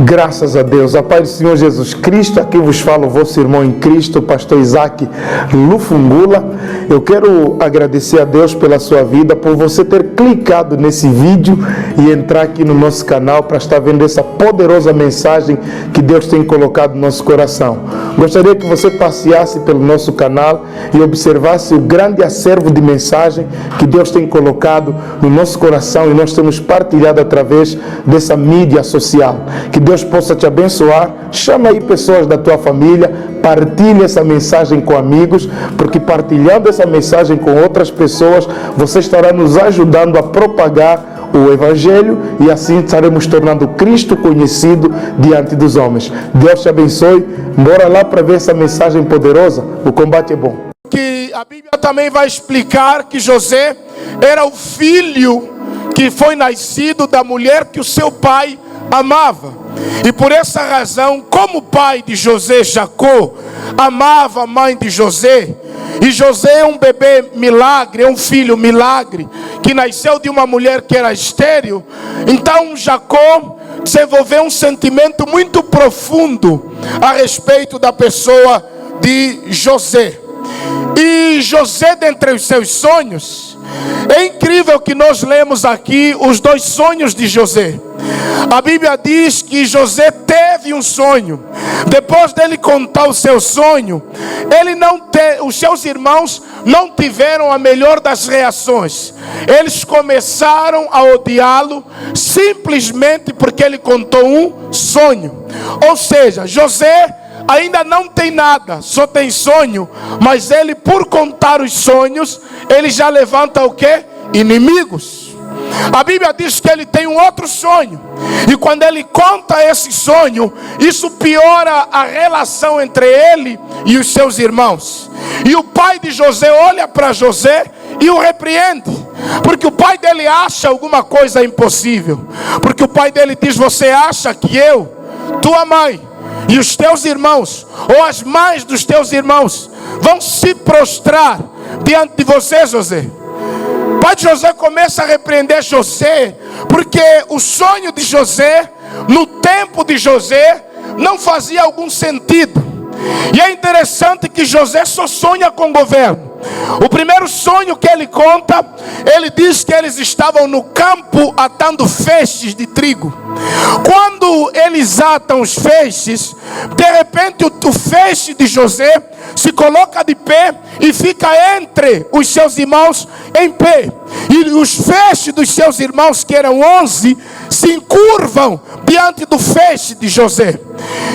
Graças a Deus, a paz do Senhor Jesus Cristo. Aqui vos fala o vosso irmão em Cristo, pastor Isaac Lufungula. Eu quero agradecer a Deus pela sua vida, por você ter clicado nesse vídeo e entrar aqui no nosso canal para estar vendo essa poderosa mensagem que Deus tem colocado no nosso coração. Gostaria que você passeasse pelo nosso canal e observasse o grande acervo de mensagem que Deus tem colocado no nosso coração e nós temos partilhado através dessa mídia social. Que Deus possa te abençoar. Chama aí pessoas da tua família, partilhe essa mensagem com amigos, porque partilhando essa mensagem com outras pessoas, você estará nos ajudando a propagar o Evangelho e assim estaremos tornando Cristo conhecido diante dos homens. Deus te abençoe. Bora lá para ver essa mensagem poderosa. O combate é bom. Que a Bíblia também vai explicar que José era o filho que foi nascido da mulher que o seu pai amava. E por essa razão, como o pai de José, Jacó, amava a mãe de José, e José é um bebê milagre, é um filho milagre, que nasceu de uma mulher que era estéril, então Jacó desenvolveu um sentimento muito profundo a respeito da pessoa de José. E José, dentre os seus sonhos, é incrível que nós lemos aqui os dois sonhos de José. A Bíblia diz que José teve um sonho. Depois dele contar o seu sonho, os seus irmãos não tiveram a melhor das reações. Eles começaram a odiá-lo simplesmente porque ele contou um sonho. Ou seja, José ainda não tem nada, só tem sonho, mas ele, por contar os sonhos, ele já levanta o quê? Inimigos. A Bíblia diz que ele tem um outro sonho, e quando ele conta esse sonho, isso piora a relação entre ele e os seus irmãos. E o pai de José olha para José e o repreende, porque o pai dele acha alguma coisa impossível, porque o pai dele diz: você acha que eu, tua mãe e os teus irmãos, ou as mães dos teus irmãos, vão se prostrar diante de você, José? O pai de José começa a repreender José, porque o sonho de José, no tempo de José, não fazia algum sentido. E é interessante que José só sonha com governo. O primeiro sonho que ele conta, ele diz que eles estavam no campo atando feixes de trigo. Quando eles atam os feixes, de repente o feixe de José se coloca de pé e fica entre os seus irmãos em pé. E os feixes dos seus irmãos, que eram 11, se encurvam diante do feixe de José.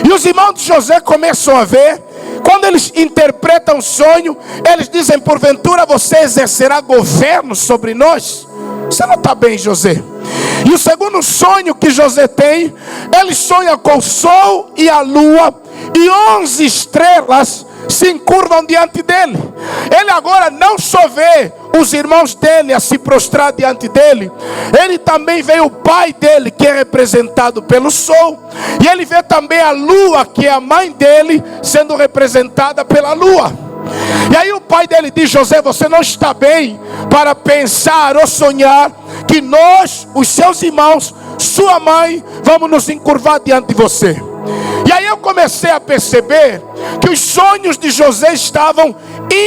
E os irmãos de José começam a ver. Quando eles interpretam o sonho, eles dizem: porventura você exercerá governo sobre nós? Você não está bem, José. E o segundo sonho que José tem, ele sonha com o sol e a lua, e 11 estrelas se encurvam diante dele. Ele agora não só vê os irmãos dele a se prostrar diante dele, ele também vê o pai dele, que é representado pelo sol, e ele vê também a lua, que é a mãe dele, sendo representada pela lua. E aí o pai dele diz: José, você não está bem para pensar ou sonhar que nós, os seus irmãos, sua mãe, vamos nos encurvar diante de você. E aí eu comecei a perceber que os sonhos de José estavam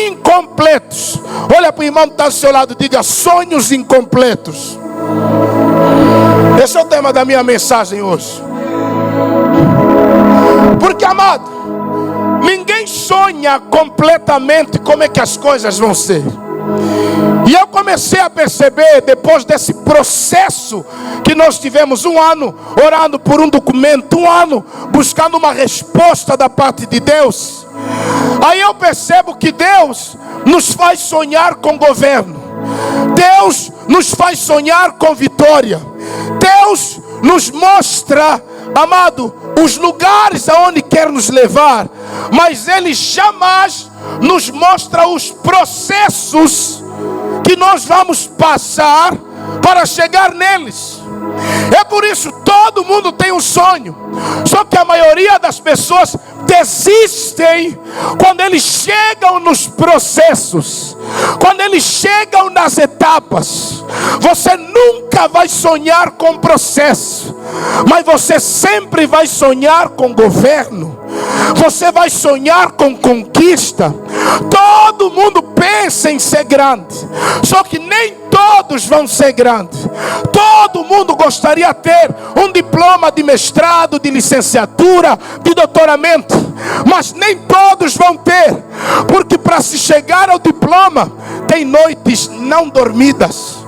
incompletos. Olha para o irmão que está ao seu lado e diga: sonhos incompletos. Esse é o tema da minha mensagem hoje. Porque, amado, ninguém sonha completamente como é que as coisas vão ser. E eu comecei a perceber, depois desse processo que nós tivemos, 1 ano orando por um documento, 1 ano buscando uma resposta da parte de Deus, aí eu percebo que Deus nos faz sonhar com governo, Deus nos faz sonhar com vitória, Deus nos mostra, amado, os lugares aonde quer nos levar, mas Ele jamais nos mostra os processos que nós vamos passar para chegar neles. É por isso, todo mundo tem um sonho, só que a maioria das pessoas desistem quando eles chegam nos processos, quando eles chegam nas etapas. Você nunca vai sonhar com processo, mas você sempre vai sonhar com governo. Você vai sonhar com conquista. Todo mundo pensa em ser grande, só que nem todos vão ser grandes. Todo mundo gostaria de ter um diploma de mestrado, de licenciatura, de doutoramento, mas nem todos vão ter, porque para se chegar ao diploma tem noites não dormidas,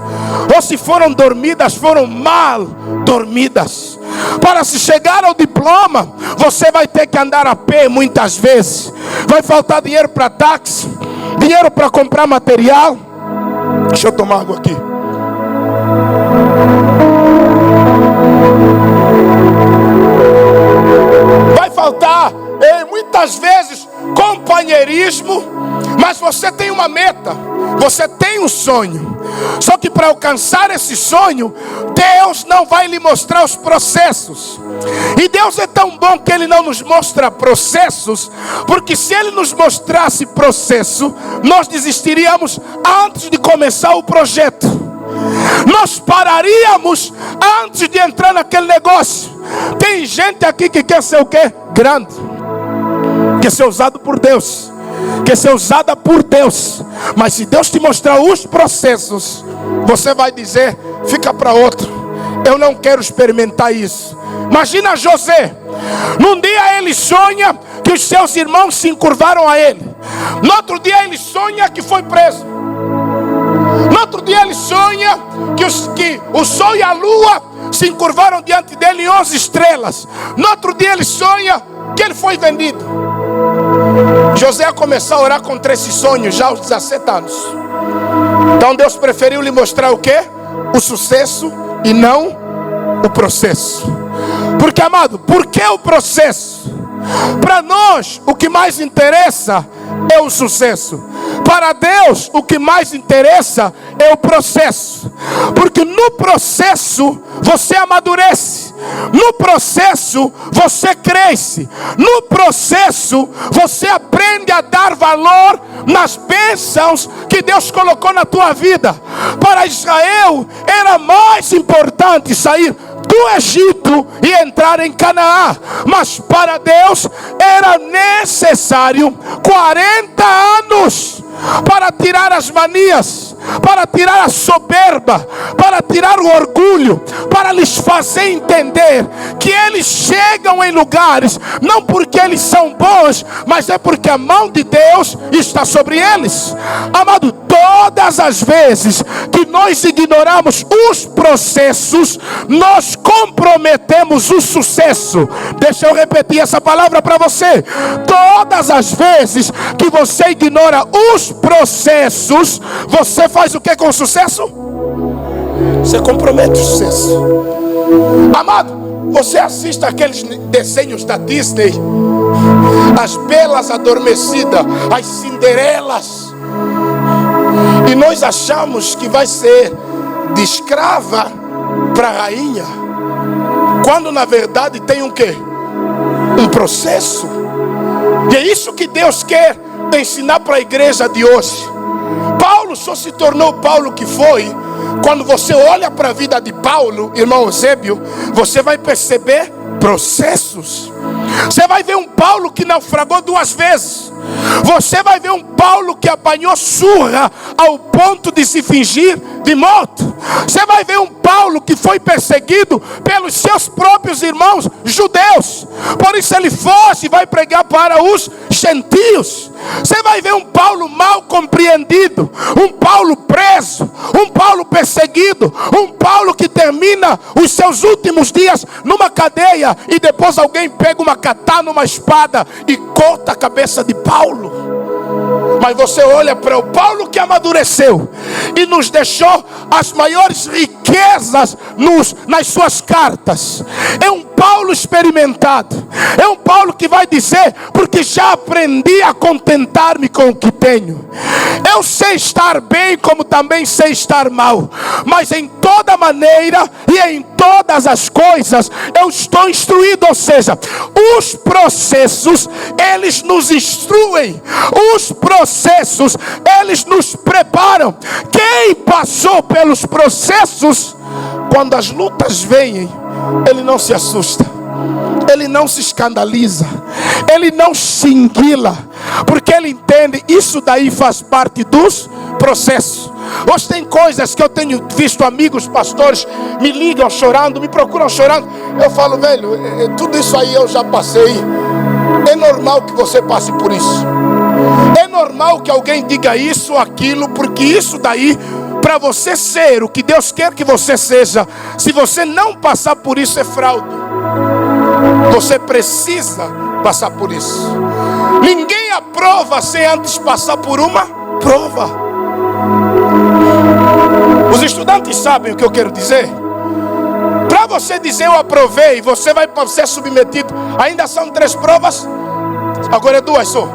ou se foram dormidas, foram mal dormidas. Para se chegar ao diploma, você vai ter que andar a pé muitas vezes. Vai faltar dinheiro para táxi, dinheiro para comprar material. Deixa eu tomar água aqui. Vai faltar muitas vezes companheirismo, mas você tem uma meta, você tem um sonho. Só que para alcançar esse sonho, Deus não vai lhe mostrar os processos. E Deus é tão bom que Ele não nos mostra processos, porque se Ele nos mostrasse processo, nós desistiríamos antes de começar o projeto. Nós pararíamos antes de entrar naquele negócio. Tem gente aqui que quer ser o quê? Grande. Quer ser usado por Deus, quer ser usada por Deus. Mas se Deus te mostrar os processos, você vai dizer: fica para outro, eu não quero experimentar isso. Imagina José. Num dia ele sonha que os seus irmãos se encurvaram a ele. No outro dia ele sonha que foi preso. No outro dia ele sonha que o sol e a lua se encurvaram diante dele em 11 estrelas. No outro dia ele sonha que ele foi vendido. José começou a orar contra esses sonhos já aos 17 anos. Então Deus preferiu lhe mostrar o quê? O sucesso e não o processo. Porque, amado, por que o processo? Para nós o que mais interessa é o sucesso. Para Deus o que mais interessa é o processo. Porque no processo você amadurece. No processo você cresce. No processo você aprende a dar valor nas bênçãos que Deus colocou na tua vida. Para Israel era mais importante sair do Egito e entrar em Canaã, mas para Deus era necessário 40 anos para tirar as manias, para tirar a soberba, para tirar o orgulho, para lhes fazer entender que eles chegam em lugares não porque eles são bons, mas é porque a mão de Deus está sobre eles. Amado, todas as vezes que nós ignoramos os processos, nós comprometemos o sucesso. Deixa eu repetir essa palavra para você. Todas as vezes que você ignora os processos, você faz o que com o sucesso? Você compromete o sucesso. Amado, você assiste aqueles desenhos da Disney, as belas adormecidas, as Cinderelas, e nós achamos que vai ser de escrava para rainha, quando na verdade tem um quê? Um processo. E é isso que Deus quer ensinar para a igreja de hoje. Paulo só se tornou Paulo que foi quando você olha para a vida de Paulo, irmão Eusébio, você vai perceber processos. Você vai ver um Paulo que naufragou 2 vezes. Você vai ver um Paulo que apanhou surra ao ponto de se fingir de morto. Você vai ver um Paulo que foi perseguido pelos seus próprios irmãos judeus. Por isso ele foge e vai pregar para os gentios. Você vai ver um Paulo mal compreendido, um Paulo preso, um Paulo perseguido, um Paulo que termina os seus últimos dias numa cadeia e depois alguém pega uma katana, uma espada e corta a cabeça de Paulo. Mas você olha para o Paulo que amadureceu e nos deixou as maiores riquezas nas suas cartas. É um Paulo experimentado. É um Paulo que vai dizer: porque já aprendi a contentar-me com o que tenho. Eu sei estar bem como também sei estar mal, mas em toda maneira e em todas as coisas eu estou instruído. Ou seja, os processos, eles nos instruem. Os processos, eles nos preparam. Quem passou pelos processos, quando as lutas vêm, ele não se assusta, ele não se escandaliza, ele não se inquila, porque ele entende, isso daí faz parte dos processos. Hoje tem coisas que eu tenho visto amigos pastores me ligam chorando, me procuram chorando. Eu falo, velho, tudo isso aí eu já passei. É normal que você passe por isso. É normal que alguém diga isso ou aquilo, porque isso daí, para você ser o que Deus quer que você seja, se você não passar por isso, é fraude. Você precisa passar por isso. Ninguém aprova sem antes passar por uma prova. Os estudantes sabem o que eu quero dizer. Para você dizer eu aprovei, você vai ser submetido. Ainda são 3 provas. Agora é 2 só.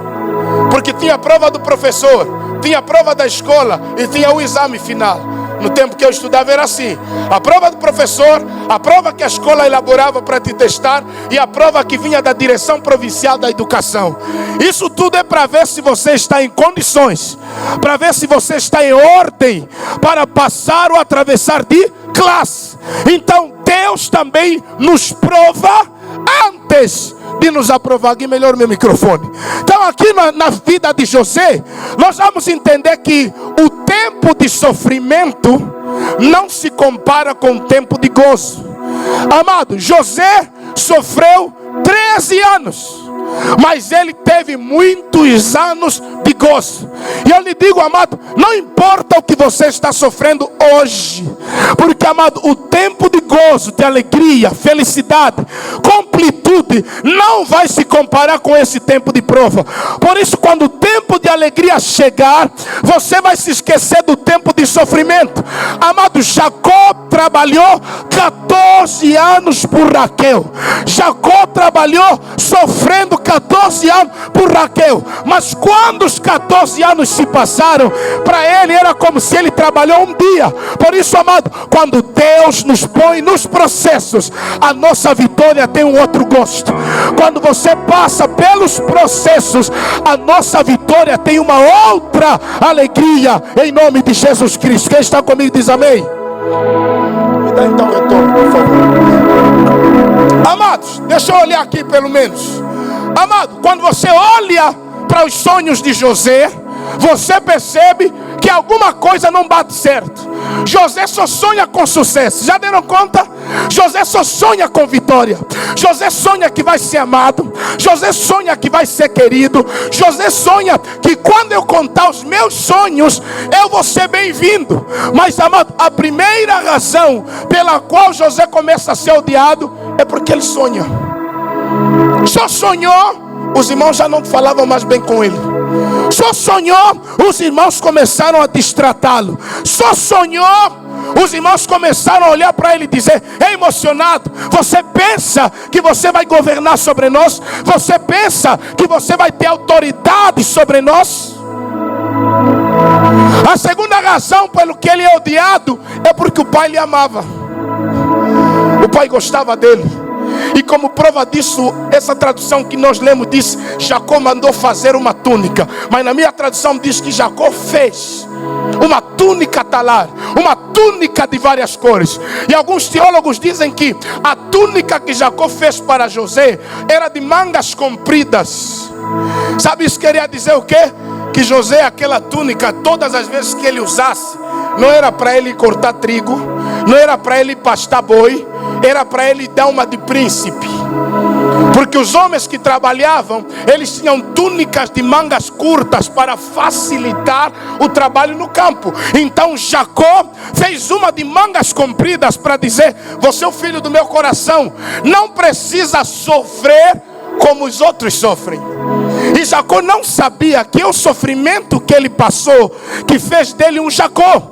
Porque tinha a prova do professor, tinha a prova da escola e tinha o exame final. No tempo que eu estudava era assim: a prova do professor, a prova que a escola elaborava para te testar e a prova que vinha da direção provincial da educação. Isso tudo é para ver se você está em condições, para ver se você está em ordem para passar ou atravessar de classe. Então Deus também nos prova antes de nos aprovar. Aqui melhor meu microfone. Então aqui na vida de José, nós vamos entender que o tempo de sofrimento não se compara com o tempo de gozo. Amado, José sofreu 13 anos, mas ele teve muitos anos de gozo. E eu lhe digo, amado, não importa o que você está sofrendo hoje, porque, amado, o tempo de gozo, de alegria, felicidade, completude, não vai se comparar com esse tempo de prova. Por isso, quando o tempo de alegria chegar, você vai se esquecer do tempo de sofrimento. Amado, Jacó trabalhou 14 anos por Raquel. Jacó trabalhou sofrendo 14 anos por Raquel. Mas quando os 14 anos se passaram, para ele era como se ele trabalhou um dia. Por isso, amado, quando Deus nos põe nos processos, a nossa vitória tem um outro gosto. Quando você passa pelos processos, a nossa vitória tem uma outra alegria, em nome de Jesus Cristo. Quem está comigo diz amém. Me dá então retorno, por favor. Amados, deixa eu olhar aqui pelo menos. Amado, quando você olha para os sonhos de José, você percebe que alguma coisa não bate certo. José só sonha com sucesso. Já deram conta? José só sonha com vitória. José sonha que vai ser amado. José sonha que vai ser querido. José sonha que quando eu contar os meus sonhos, eu vou ser bem-vindo. Mas, amado, a primeira razão pela qual José começa a ser odiado é porque ele sonha. Só sonhou, os irmãos já não falavam mais bem com ele. Só sonhou, os irmãos começaram a destratá-lo. Só sonhou, os irmãos começaram a olhar para ele e dizer: é emocionado, você pensa que você vai governar sobre nós? Você pensa que você vai ter autoridade sobre nós? A segunda razão pelo que ele é odiado é porque o pai lhe amava. O pai gostava dele. E como prova disso, essa tradução que nós lemos diz: Jacó mandou fazer uma túnica. Mas na minha tradução diz que Jacó fez uma túnica talar, uma túnica de várias cores. E alguns teólogos dizem que a túnica que Jacó fez para José era de mangas compridas. Sabe isso queria dizer o quê? Que José, aquela túnica, todas as vezes que ele usasse, não era para ele cortar trigo, não era para ele pastar boi, era para ele dar uma de príncipe. Porque os homens que trabalhavam, eles tinham túnicas de mangas curtas para facilitar o trabalho no campo. Então Jacó fez uma de mangas compridas para dizer: você é o filho do meu coração, não precisa sofrer como os outros sofrem. E Jacó não sabia que o sofrimento que ele passou, que fez dele um Jacó.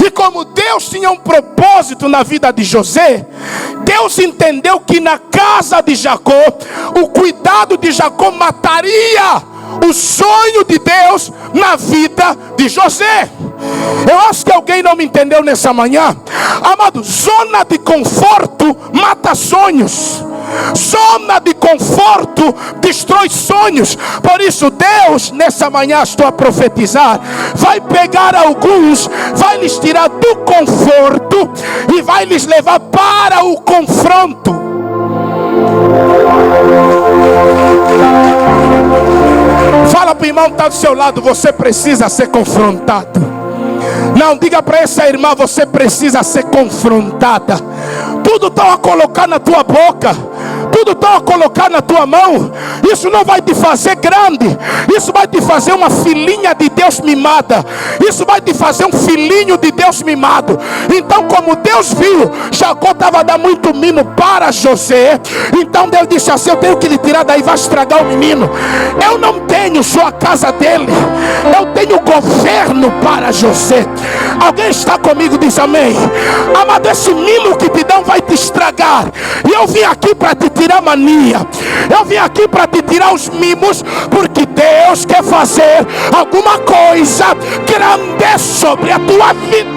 E como Deus tinha um propósito na vida de José, Deus entendeu que na casa de Jacó, o cuidado de Jacó mataria o sonho de Deus na vida de José. Eu acho que alguém não me entendeu nessa manhã. Amado, zona de conforto mata sonhos. Zona de conforto destrói sonhos. Por isso Deus, nessa manhã estou a profetizar, vai pegar alguns, vai lhes tirar do conforto e vai lhes levar para o confronto. Fala para o irmão que está do seu lado: você precisa ser confrontado. Não, diga para essa irmã: você precisa ser confrontada. Tudo estão a colocar na tua boca, tudo estão a colocar na tua mão. Isso não vai te fazer grande. Isso vai te fazer uma filhinha de Deus mimada. Isso vai te fazer um filhinho de Deus mimado. Então, como Deus viu, Jacó estava a dar muito mimo para José. Então Deus disse assim: eu tenho que lhe tirar daí, vai estragar o menino. Eu não tenho só a casa dele, eu tenho governo para José. Alguém está comigo? Diz amém. Amado, esse mimo que te dão vai te estragar. E eu vim aqui para te tirar mania. Eu vim aqui para te tirar os mimos, porque Deus quer fazer alguma coisa grande sobre a tua vida.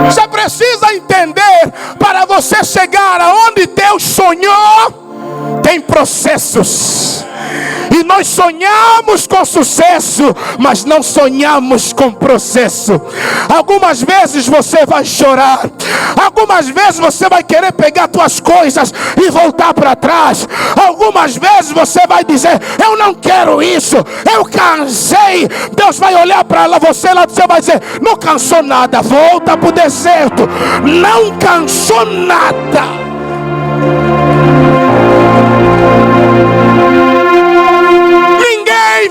Você precisa entender, para você chegar aonde Deus sonhou, tem processos. E nós sonhamos com sucesso, mas não sonhamos com processo. Algumas vezes você vai chorar, algumas vezes você vai querer pegar suas coisas e voltar para trás. Algumas vezes você vai dizer: eu não quero isso, eu cansei. Deus vai olhar para lá, você lá do céu vai dizer: não cansou nada, volta para o deserto. Não cansou nada.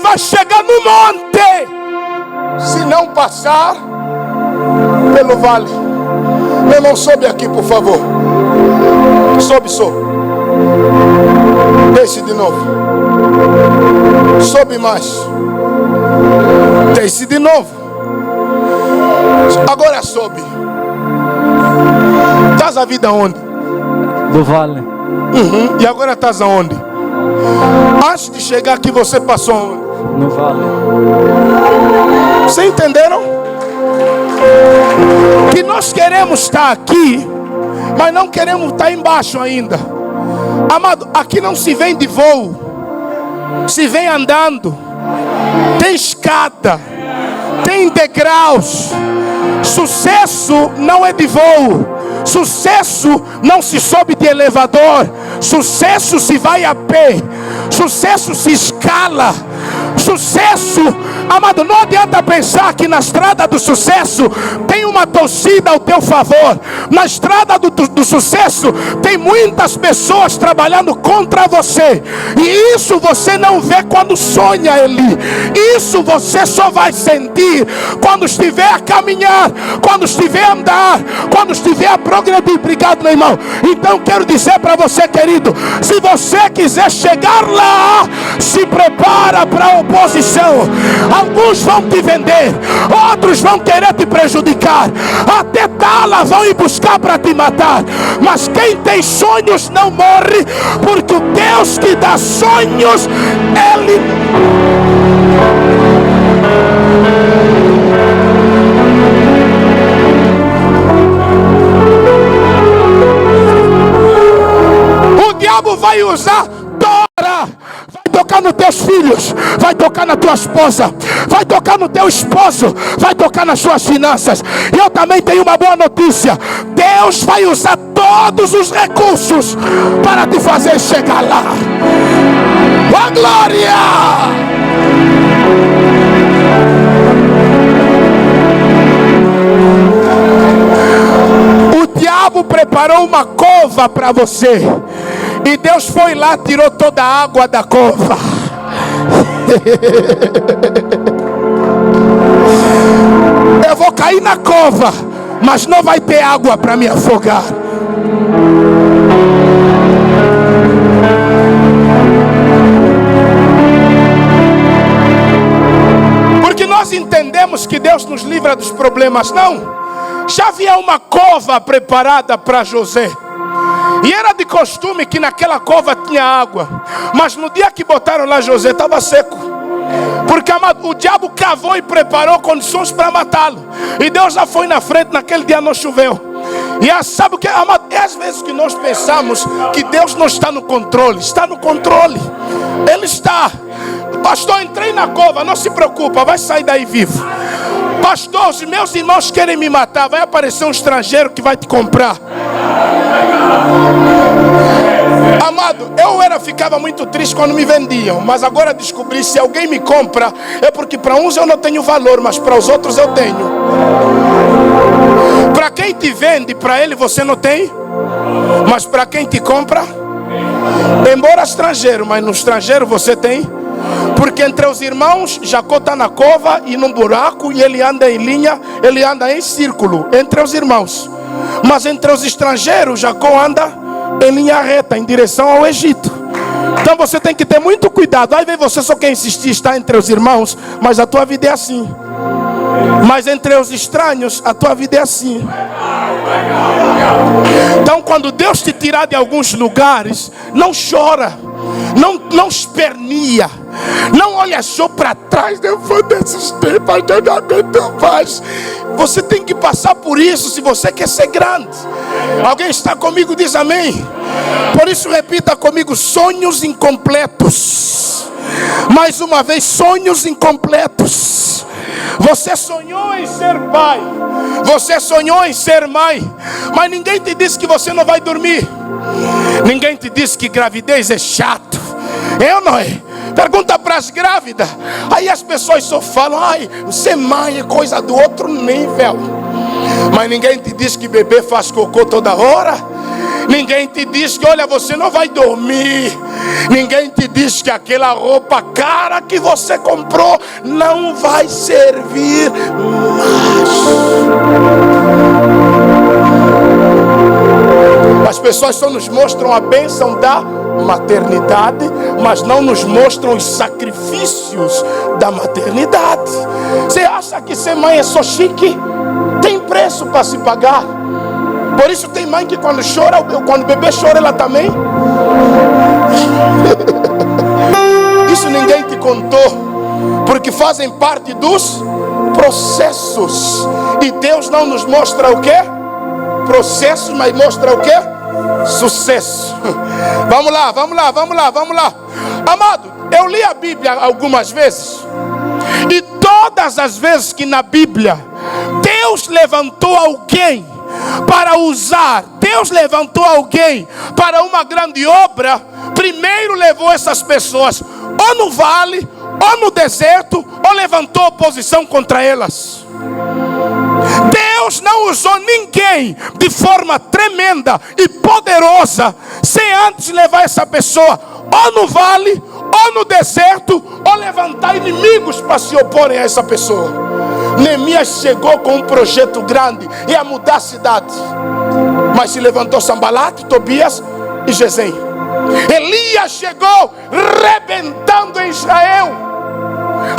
Vai chegar no monte se não passar pelo vale. Meu irmão, sobe aqui, por favor. Sobe. Desce de novo. Sobe mais. Desce de novo. Agora sobe. Estás a vida onde? Do vale. E agora estás aonde? Antes de chegar aqui você passou onde? No vale. Vocês entenderam? Que nós queremos estar aqui, mas não queremos estar embaixo ainda. Amado, aqui não se vem de voo, se vem andando. Tem escada, tem degraus. Sucesso não é de voo. Sucesso não se sobe de elevador. Sucesso se vai a pé. Sucesso se escala. Sucesso, amado, não adianta pensar que na estrada do sucesso tem uma torcida ao teu favor. Na estrada do sucesso tem muitas pessoas trabalhando contra você. E isso você não vê quando sonha ele. Isso você só vai sentir quando estiver a caminhar, quando estiver a andar, quando estiver a progredir. Obrigado, meu irmão. Então quero dizer para você, querido, se você quiser chegar lá, se prepara para a oposição. Alguns vão te vender, outros vão querer te prejudicar, até tala vão ir buscar para te matar. Mas quem tem sonhos não morre, porque o Deus que dá sonhos, Ele... O diabo vai usar Dora, vai tocar nos teus filhos, vai tocar na tua esposa, vai tocar no teu esposo, vai tocar nas suas finanças. E eu também tenho uma boa notícia: Deus vai usar todos os recursos para te fazer chegar lá. A glória! O diabo preparou uma cova para você, e Deus foi lá, tirou toda a água da cova. Eu vou cair na cova, mas não vai ter água para me afogar. Porque nós entendemos que Deus nos livra dos problemas, não. já havia uma cova preparada para José. E era de costume que naquela cova tinha água. Mas no dia que botaram lá José, estava seco. Porque, amado, o diabo cavou e preparou condições para matá-lo. E Deus já foi na frente, naquele dia não choveu. E sabe o que, amado? É às vezes que nós pensamos que Deus não está no controle. Está no controle. Ele está. Pastor, entrei na cova, não se preocupa, vai sair daí vivo. Pastor, os meus irmãos querem me matar, vai aparecer um estrangeiro que vai te comprar. Amado, ficava muito triste quando me vendiam. Mas agora descobri, se alguém me compra, é porque para uns eu não tenho valor, mas para os outros eu tenho. Para quem te vende, para ele você não tem. Mas para quem te compra, embora estrangeiro, mas no estrangeiro você tem. Porque entre os irmãos, Jacó está na cova e num buraco, e ele anda em linha, ele anda em círculo entre os irmãos. Mas entre os estrangeiros, Jacó anda em linha reta, em direção ao Egito. Então você tem que ter muito cuidado. Aí vem você só quer insistir, está entre os irmãos, mas a tua vida é assim. Mas entre os estranhos, a tua vida é assim. Então quando Deus te tirar de alguns lugares, não chora, não esperneia, não olha só para trás. Depois desses tempos eu não aguento mais. Você tem que passar por isso se você quer ser grande. Alguém está comigo? Diz amém. Por isso repita comigo: sonhos incompletos. Mais uma vez, sonhos incompletos. Você sonhou em ser pai, você sonhou em ser mãe, mas ninguém te disse que você não vai dormir. Ninguém te disse que gravidez é chato. Eu não é. Pergunta para as grávidas. Aí as pessoas só falam: ai, ser mãe é coisa do outro nível. Mas ninguém te diz que bebê faz cocô toda hora. Ninguém te diz que, olha, você não vai dormir. Ninguém te diz que aquela roupa cara que você comprou não vai servir mais. As pessoas só nos mostram a bênção da maternidade, mas não nos mostram os sacrifícios da maternidade. Você acha que ser mãe é só chique? Tem preço para se pagar. Por isso tem mãe que quando chora, quando o bebê chora, ela também. Isso ninguém te contou, porque fazem parte dos processos. E Deus não nos mostra o quê? Processos, mas mostra o quê? Sucesso. Vamos lá. Amado, eu li a Bíblia algumas vezes, e todas as vezes que na Bíblia Deus levantou alguém para usar, Deus levantou alguém para uma grande obra, primeiro levou essas pessoas ou no vale, ou no deserto, ou levantou oposição contra elas. Deus não usou ninguém de forma tremenda e poderosa sem antes levar essa pessoa ou no vale, ou no deserto, ou levantar inimigos para se oporem a essa pessoa. Neemias chegou com um projeto grande, ia mudar a cidade, mas se levantou Sambalate, Tobias e Gesem. Elias chegou rebentando em Israel.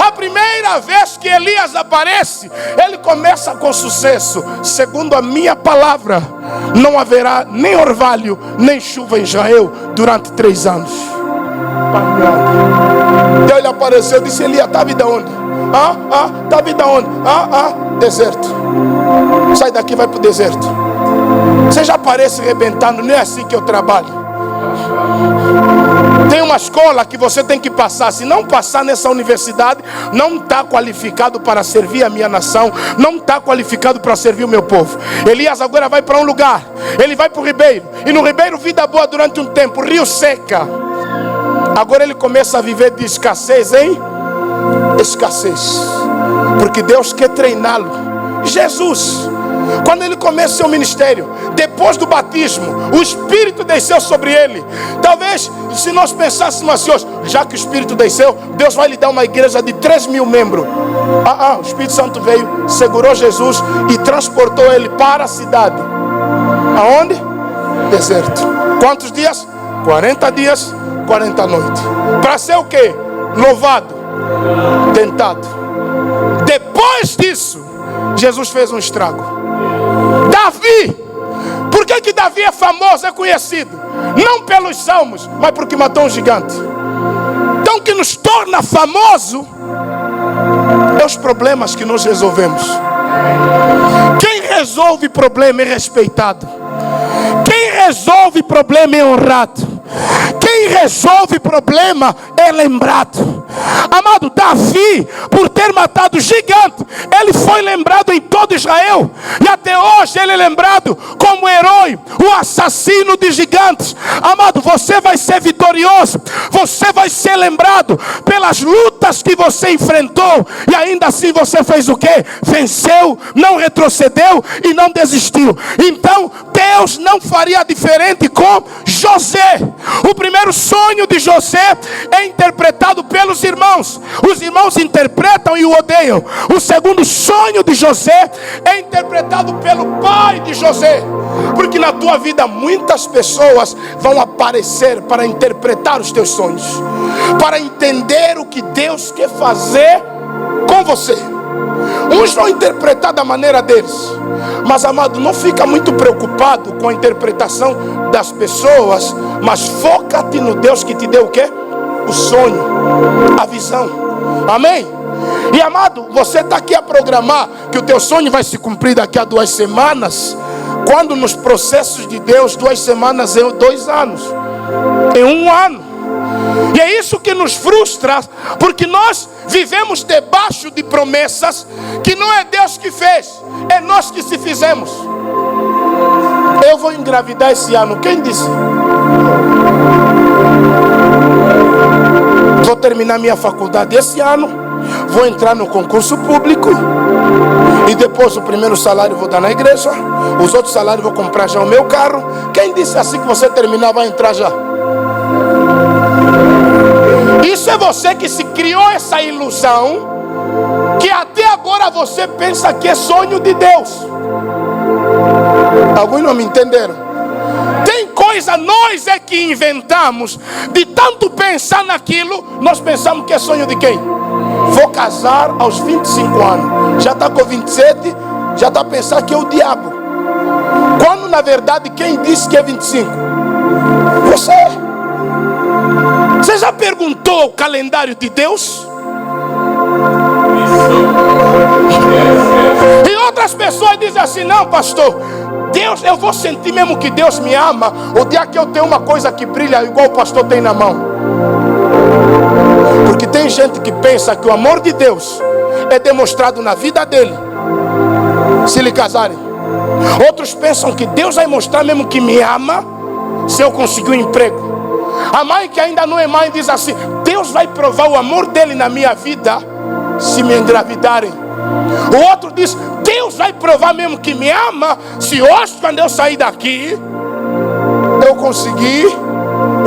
A primeira vez que Elias aparece, ele começa com sucesso. Segundo a minha palavra, não haverá nem orvalho, nem chuva em Israel durante 3 anos. E ele apareceu e disse: Elias, está vida onde? Está vida onde? Deserto. Sai daqui, vai para o deserto. Você já aparece rebentando, não é assim que eu trabalho. Tem uma escola que você tem que passar. Se não passar nessa universidade, não está qualificado para servir a minha nação, não está qualificado para servir o meu povo. Elias agora vai para um lugar, ele vai para o ribeiro, e no ribeiro vida boa durante um tempo, rio seca. Agora ele começa a viver de escassez em escassez, porque Deus quer treiná-lo. Jesus, quando ele começa seu ministério, depois do batismo, o Espírito desceu sobre ele. Talvez se nós pensássemos assim hoje, já que o Espírito desceu, Deus vai lhe dar uma igreja de 3.000 membros. O Espírito Santo veio, segurou Jesus e transportou ele para a cidade. Aonde? Deserto. Quantos dias? 40 dias, 40 noites. Para ser o quê? Louvado, tentado. Depois disso, Jesus fez um estrago. Davi. Por que Davi é famoso, é conhecido? Não pelos salmos, mas porque matou um gigante. Então o que nos torna famoso é os problemas que nós resolvemos. Quem resolve problema é respeitado. Quem resolve problema é honrado. Quem resolve problema é lembrado. Amado, Davi, por ter matado o gigante, ele foi lembrado em todo Israel. E até hoje ele é lembrado como herói, o assassino de gigantes. Amado, você vai ser vitorioso. Você vai ser lembrado pelas lutas que você enfrentou. E ainda assim você fez o quê? Venceu, não retrocedeu e não desistiu. Então Deus não faria diferente com José. O primeiro sonho de José é interpretado pelos irmãos. Os irmãos interpretam e o odeiam. O segundo sonho de José é interpretado pelo pai de José. Porque na tua vida muitas pessoas vão aparecer para interpretar os teus sonhos, para entender o que Deus quer fazer com você. Uns vão interpretar da maneira deles. Mas amado, não fica muito preocupado com a interpretação das pessoas, mas foca-te no Deus que te deu o quê? O sonho, a visão. Amém? E amado, você está aqui a programar que o teu sonho vai se cumprir daqui a 2 semanas, quando nos processos de Deus 2 semanas é 2 anos, é 1 ano. E é isso que nos frustra, porque nós vivemos debaixo de promessas que não é Deus que fez, é nós que se fizemos. Eu vou engravidar esse ano, quem disse? Vou terminar minha faculdade esse ano, vou entrar no concurso público e depois o primeiro salário vou dar na igreja, os outros salários vou comprar já o meu carro. Quem disse assim que você terminar vai entrar já? Isso é você que se criou essa ilusão, que até agora você pensa que é sonho de Deus. Alguns não me entenderam. Tem coisa, nós é que inventamos. De tanto pensar naquilo, nós pensamos que é sonho de quem? Vou casar aos 25 anos. Já está com 27, já está a pensar que é o diabo. Quando na verdade quem disse que é 25? Você. Você já perguntou o calendário de Deus? E outras pessoas dizem assim: não, pastor, Deus, eu vou sentir mesmo que Deus me ama o dia que eu tenho uma coisa que brilha igual o pastor tem na mão. Porque tem gente que pensa que o amor de Deus é demonstrado na vida dele se lhe casarem. Outros pensam que Deus vai mostrar mesmo que me ama se eu conseguir um emprego. A mãe que ainda não é mãe diz assim: Deus vai provar o amor dele na minha vida se me engravidarem. O outro diz: Deus vai provar mesmo que me ama se hoje, quando eu sair daqui, eu conseguir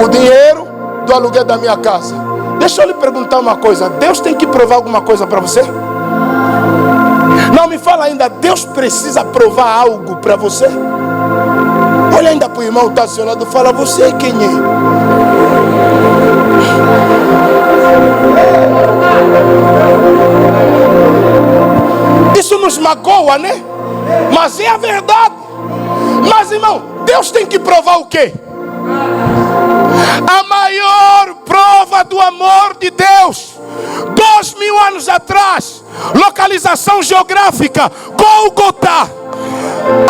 o dinheiro do aluguel da minha casa. Deixa eu lhe perguntar uma coisa: Deus tem que provar alguma coisa para você? Não me fala ainda, Deus precisa provar algo para você? Olha ainda para o irmão que está ao seu lado, fala: você quem é? Isso nos magoa, né? Mas é a verdade. Mas irmão, Deus tem que provar o quê? A maior prova do amor de Deus, 2000 anos atrás, localização geográfica, Gólgota.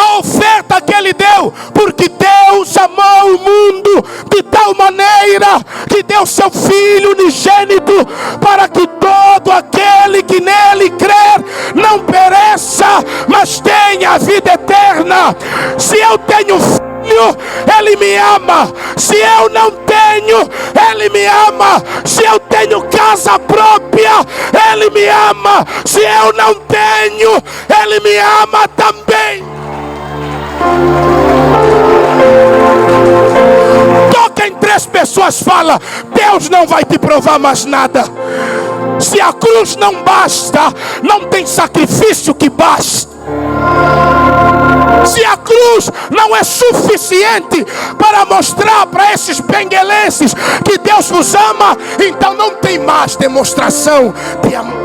A oferta que ele deu, porque Deus amou o mundo de tal maneira que deu seu Filho unigênito, para que todo aquele que nele crer não pereça, mas tenha a vida eterna. Se eu tenho filho, ele me ama. Se eu não tenho, ele me ama. Se eu tenho casa própria, ele me ama. Se eu não tenho, ele me ama também. Toca em 3 pessoas, fala: Deus não vai te provar mais nada. Se a cruz não basta, não tem sacrifício que basta. Se a cruz não é suficiente para mostrar para esses benguelenses que Deus vos ama, então não tem mais demonstração de amor.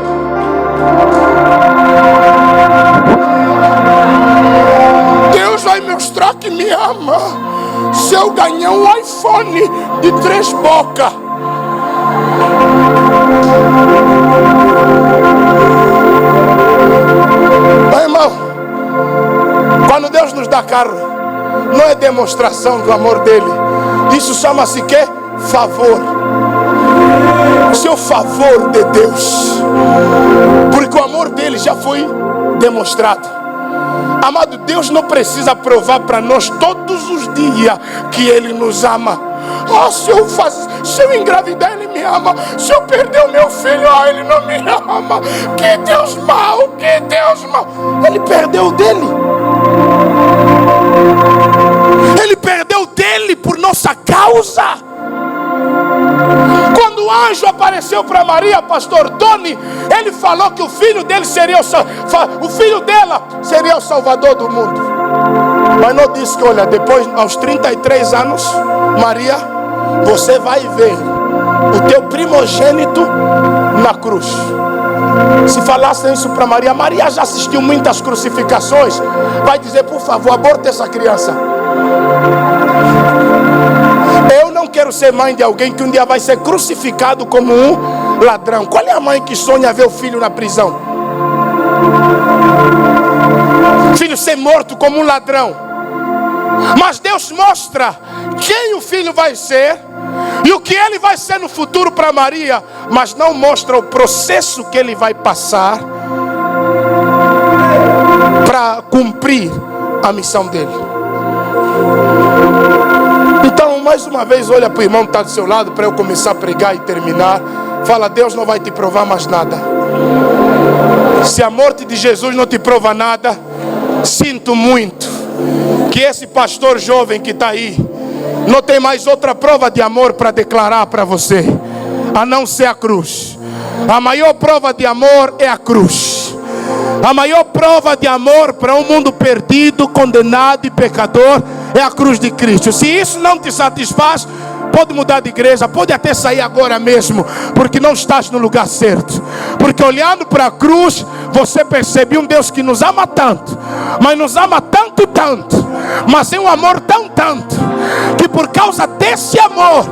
me ama. Se eu ganhar um iPhone de 3 bocas, meu irmão, quando Deus nos dá carro, não é demonstração do amor dele. Isso chama-se que? Favor. Isso é o favor de Deus, porque o amor dele já foi demonstrado. Amado, Deus não precisa provar para nós todos os dias que ele nos ama. Oh, se eu engravidar, ele me ama. Se eu perder o meu filho, ele não me ama. Que Deus mau, que Deus mau. Ele perdeu dele. Ele perdeu dele por nossa causa. Quando o anjo apareceu para Maria, pastor Tony, ele falou que o filho dele seria o filho dela seria o salvador do mundo. Mas não disse que, olha, depois, aos 33 anos, Maria, você vai ver o teu primogênito na cruz. Se falassem isso para Maria, Maria já assistiu muitas crucificações, vai dizer, por favor, aborte essa criança. Eu não quero ser mãe de alguém que um dia vai ser crucificado como um ladrão. Qual é a mãe que sonha ver o filho na prisão? Filho ser morto como um ladrão. Mas Deus mostra quem o filho vai ser e o que ele vai ser no futuro para Maria, mas não mostra o processo que ele vai passar para cumprir a missão dele. Então, mais uma vez, olha para o irmão que está do seu lado, para eu começar a pregar e terminar. Fala, Deus não vai te provar mais nada. Se a morte de Jesus não te prova nada, sinto muito que esse pastor jovem que está aí não tem mais outra prova de amor para declarar para você, a não ser a cruz. A maior prova de amor é a cruz. A maior prova de amor para um mundo perdido, condenado e pecador é a cruz de Cristo. Se isso não te satisfaz, pode mudar de igreja, pode até sair agora mesmo, porque não estás no lugar certo. Porque olhando para a cruz, você percebe um Deus que nos ama tanto, mas nos ama tanto, tanto, mas é um amor tão tanto, que por causa desse amor,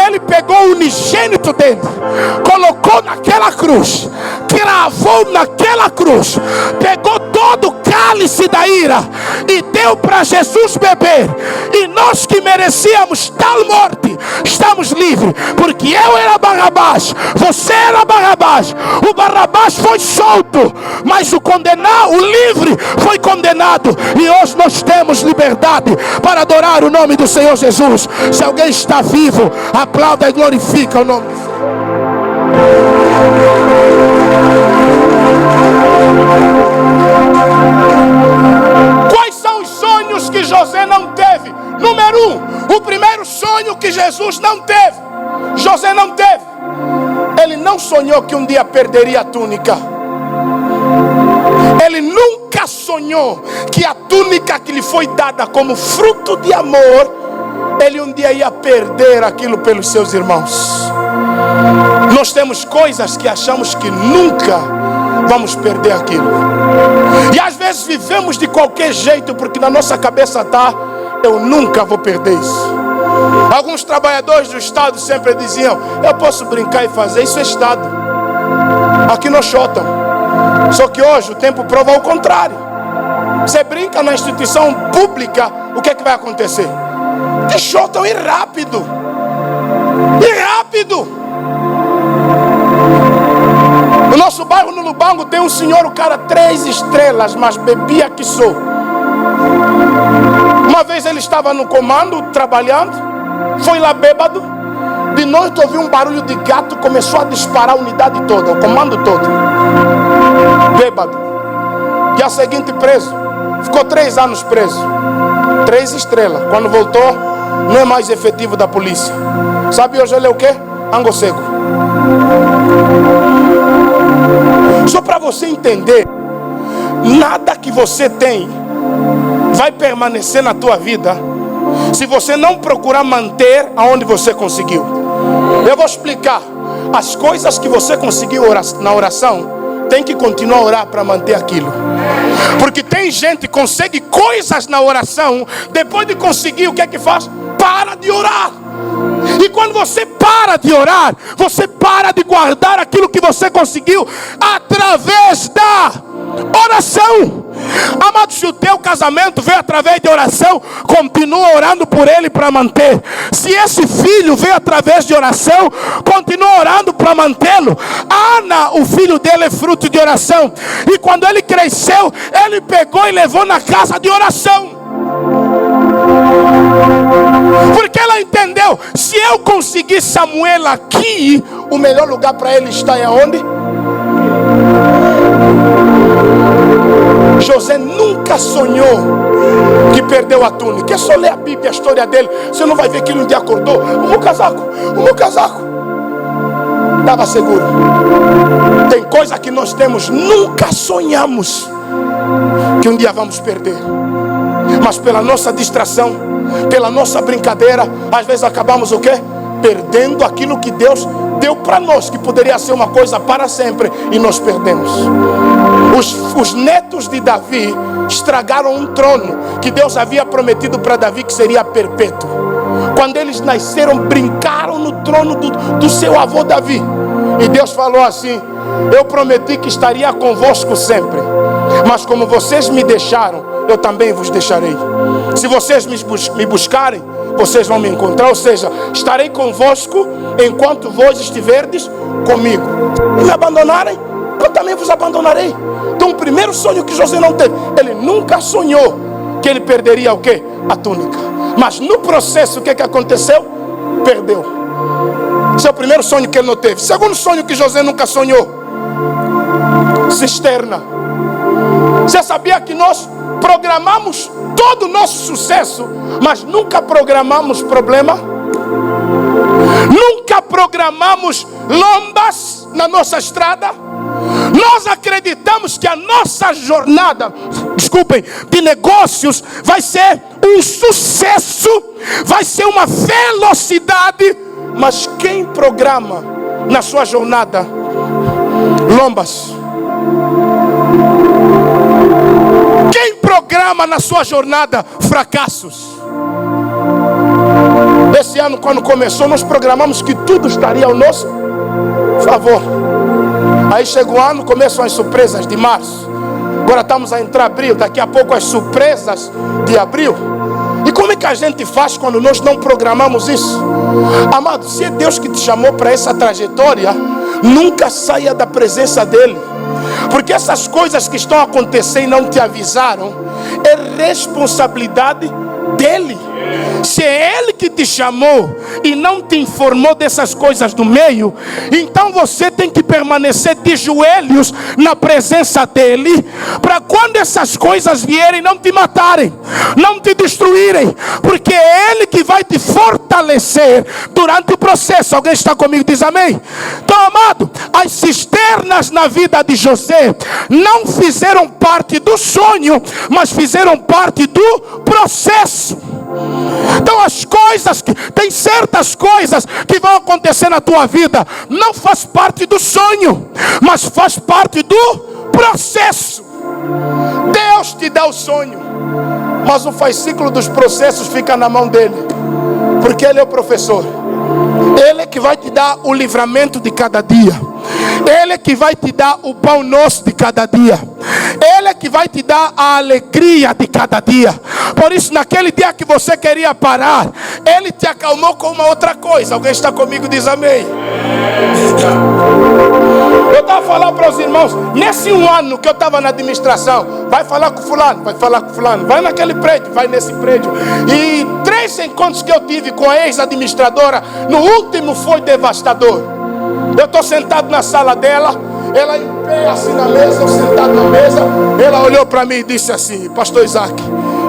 ele pegou o unigênito dele, colocou naquela cruz, cravou naquela cruz, pegou todo o cálice da ira e deu para Jesus beber. E nós que merecíamos tal morte, estamos livres, porque eu era Barrabás, você era Barrabás. O Barrabás foi solto, mas o condenado, o livre, foi condenado. E hoje nós temos liberdade para adorar o nome do Senhor Jesus. Se alguém está vivo, aplauda e glorifica o nome do Senhor. Quais são os sonhos que José não teve? Número 1, o primeiro sonho que Jesus não teve, José não teve. Ele não sonhou que um dia perderia a túnica. Ele nunca sonhou que a túnica que lhe foi dada como fruto de amor, ele um dia ia perder aquilo pelos seus irmãos. Nós temos coisas que achamos que nunca vamos perder aquilo. E às vezes vivemos de qualquer jeito, porque na nossa cabeça está, eu nunca vou perder isso. Alguns trabalhadores do Estado sempre diziam, eu posso brincar e fazer, isso é Estado. Aqui não chotam. Só que hoje o tempo prova o contrário. Você brinca na instituição pública, o que é que vai acontecer? Te chotam e rápido. E rápido. No nosso bairro, no Lubango, tem um senhor, o cara 3 estrelas, mas bebia que sou. Uma vez ele estava no comando, trabalhando, foi lá bêbado. De noite ouviu um barulho de gato, começou a disparar a unidade toda, o comando todo. Bêbado. Dia seguinte preso. Ficou 3 anos preso. 3 estrelas. Quando voltou, não é mais efetivo da polícia. Sabe hoje ele é o quê? Angocego. Só para você entender, nada que você tem vai permanecer na tua vida se você não procurar manter aonde você conseguiu. Eu vou explicar. As coisas que você conseguiu na oração, tem que continuar a orar para manter aquilo. Porque tem tem gente que consegue coisas na oração, depois de conseguir, o que é que faz? Para de orar. E quando você para de orar, você para de guardar aquilo que você conseguiu através da oração. Amado, se o teu casamento veio através de oração, continua orando por ele para manter. Se esse filho veio através de oração, continua orando para mantê-lo. Ana, o filho dele é fruto de oração. E quando ele cresceu, ele pegou e levou na casa de oração. Porque ela entendeu, se eu conseguir Samuel aqui, o melhor lugar para ele está é onde? José nunca sonhou que perdeu a túnica. É só ler a Bíblia, a história dele. Você não vai ver que ele um dia acordou. O meu casaco. Estava seguro. Tem coisa que nós temos, nunca sonhamos que um dia vamos perder. Mas pela nossa distração, pela nossa brincadeira, às vezes acabamos o quê? Perdendo aquilo que Deus deu para nós, que poderia ser uma coisa para sempre, e nós perdemos. Os netos de Davi estragaram um trono que Deus havia prometido para Davi que seria perpétuo. Quando eles nasceram, brincaram no trono do seu avô Davi. E Deus falou assim: eu prometi que estaria convosco sempre, mas como vocês me deixaram, eu também vos deixarei. Se vocês me buscarem, vocês vão me encontrar. Ou seja, estarei convosco enquanto vós estiverdes comigo. E me abandonarem, eu também vos abandonarei. Então o primeiro sonho que José não teve, ele nunca sonhou que ele perderia o quê? A túnica. Mas no processo, o que aconteceu? Perdeu. Esse é o primeiro sonho que ele não teve. Segundo sonho que José nunca sonhou: cisterna. Você sabia que nós programamos todo o nosso sucesso, mas nunca programamos problema? Nunca programamos lombas na nossa estrada? Nós acreditamos que a nossa jornada, de negócios vai ser um sucesso, vai ser uma velocidade. Mas quem programa na sua jornada lombas? Quem programa na sua jornada fracassos? Esse ano, quando começou, nós programamos que tudo estaria ao nosso favor. Aí chega o ano, começam as surpresas de março. Agora estamos a entrar em abril, daqui a pouco as surpresas de abril. E como é que a gente faz quando nós não programamos isso? Amado, se é Deus que te chamou para essa trajetória, nunca saia da presença dele. Porque essas coisas que estão acontecendo e não te avisaram, é responsabilidade dele. Se é ele que te chamou e não te informou dessas coisas do meio, então você tem que permanecer de joelhos na presença dele, para quando essas coisas vierem não te matarem, não te destruírem, porque é ele que vai te fortalecer durante o processo. Alguém está comigo? Diz amém. Então, amado, as cisternas na vida de José não fizeram parte do sonho, mas fizeram parte do processo. Então as coisas, tem certas coisas que vão acontecer na tua vida, não faz parte do sonho, mas faz parte do processo. Deus te dá o sonho, mas o fascículo dos processos fica na mão dele, porque ele é o professor. Ele é que vai te dar o livramento de cada dia. Ele é que vai te dar o pão nosso de cada dia. Ele é que vai te dar a alegria de cada dia. Por isso, naquele dia que você queria parar, ele te acalmou com uma outra coisa. Alguém está comigo? Diz amém. Eu estava falando para os irmãos, nesse um ano que eu estava na administração, vai falar com fulano, vai falar com fulano, vai naquele prédio, vai nesse prédio. E 3 encontros que eu tive com a ex-administradora, no último foi devastador. Eu estou sentado na sala dela, ela em pé assim na mesa, eu sentado na mesa. Ela olhou para mim e disse assim: pastor Isaac,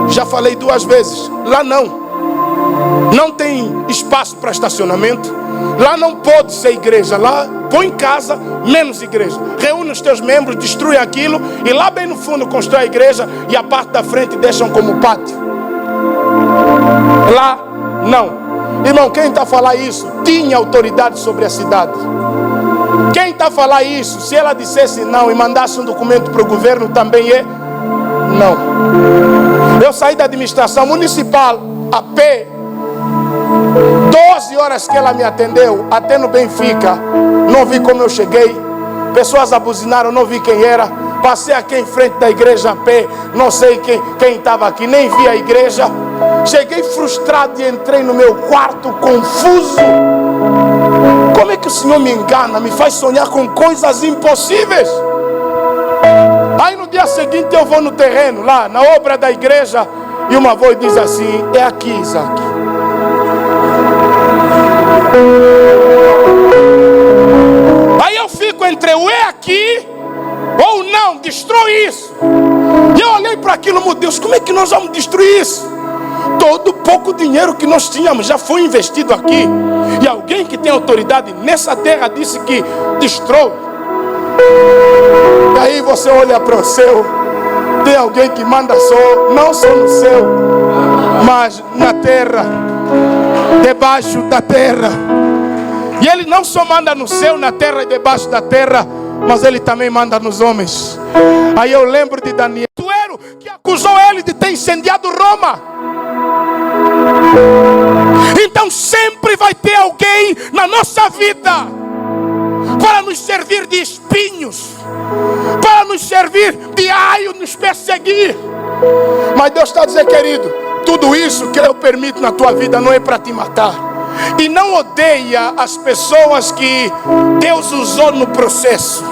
já falei 2 vezes, lá não tem espaço para estacionamento, lá não pode ser igreja, lá põe casa, menos igreja. Reúne os teus membros, destrui aquilo, e lá bem no fundo constrói a igreja, e a parte da frente deixam como pátio. Lá não. Irmão, quem está a falar isso tinha autoridade sobre a cidade. Quem está a falar isso, se ela dissesse não e mandasse um documento para o governo, também é Não. Eu saí da administração municipal a pé. 12 horas que ela me atendeu, até no Benfica. Não vi como eu cheguei. Pessoas abuzinaram, não vi quem era. Passei aqui em frente da igreja a pé. Não sei quem estava aqui, nem vi a igreja. Cheguei frustrado e entrei no meu quarto confuso. Como é que o Senhor me engana? Me faz sonhar com coisas impossíveis. Aí no dia seguinte eu vou no terreno, lá na obra da igreja. E uma voz diz assim: é aqui, Isaac. Aí eu fico entre o é aqui ou não, destrói isso. E eu olhei para aquilo, meu Deus, como é que nós vamos destruir isso? Todo pouco dinheiro que nós tínhamos já foi investido aqui. E alguém que tem autoridade nessa terra disse que destrói. E aí você olha para o céu, tem alguém que manda não só no céu, mas na terra, debaixo da terra. E ele não só manda no céu, na terra e debaixo da terra, mas ele também manda nos homens. Aí eu lembro de Daniel, que acusou ele de ter incendiado Roma. Então sempre vai ter alguém na nossa vida para nos servir de espinhos, para nos servir de aio, nos perseguir. Mas Deus está dizendo, querido, tudo isso que eu permito na tua vida não é para te matar. E não odeia as pessoas que Deus usou no processo.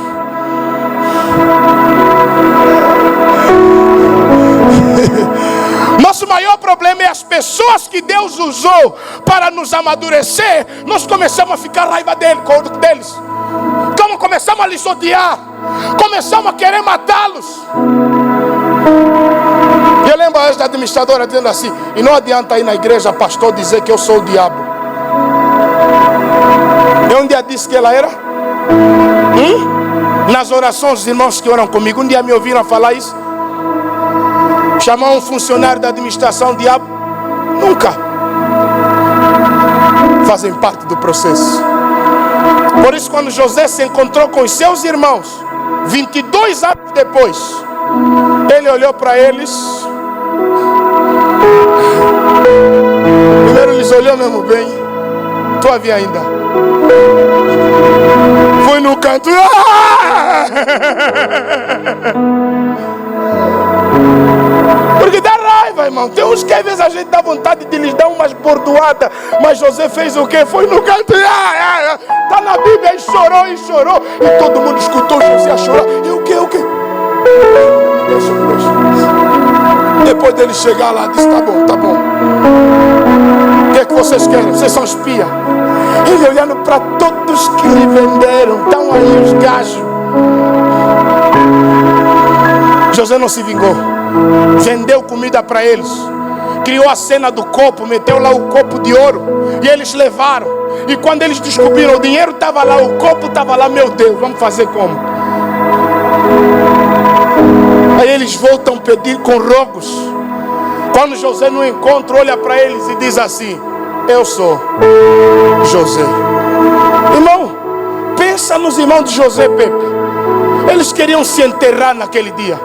Nosso maior problema é as pessoas que Deus usou para nos amadurecer. Nós começamos a ficar raiva deles. Então começamos a lhes odiar. Começamos a querer matá-los. Eu lembro a administradora dizendo assim: e não adianta ir na igreja, pastor, dizer que eu sou o diabo. Eu um dia disse que ela era. Nas orações, os irmãos que oram comigo, um dia me ouviram falar isso. Chamar um funcionário da administração diabo? Nunca. Fazem parte do processo. Por isso, quando José se encontrou com os seus irmãos, 22 anos depois, ele olhou para eles. Primeiro eles olhou mesmo bem. Tu havia ainda. Foi no canto. Porque dá raiva, irmão. Tem uns que às vezes a gente dá vontade de lhes dar umas bordoadas. Mas José fez o quê? Foi no canto. Está na Bíblia e chorou e chorou. E todo mundo escutou José a chorar. E o quê? Deixa. Depois dele chegar lá, disse: tá bom. O que é que vocês querem? Vocês são espia. Ele olhando para todos que lhe venderam. Estão aí os gajos. José não se vingou. Vendeu comida para eles. Criou a cena do copo. Meteu lá o copo de ouro. E eles levaram. E quando eles descobriram, o dinheiro estava lá, o copo estava lá. Meu Deus, vamos fazer como? Aí eles voltam a pedir com rogos. Quando José no encontro olha para eles e diz assim: eu sou José. Irmão, pensa nos irmãos de José, Pepe. Eles queriam se enterrar naquele dia.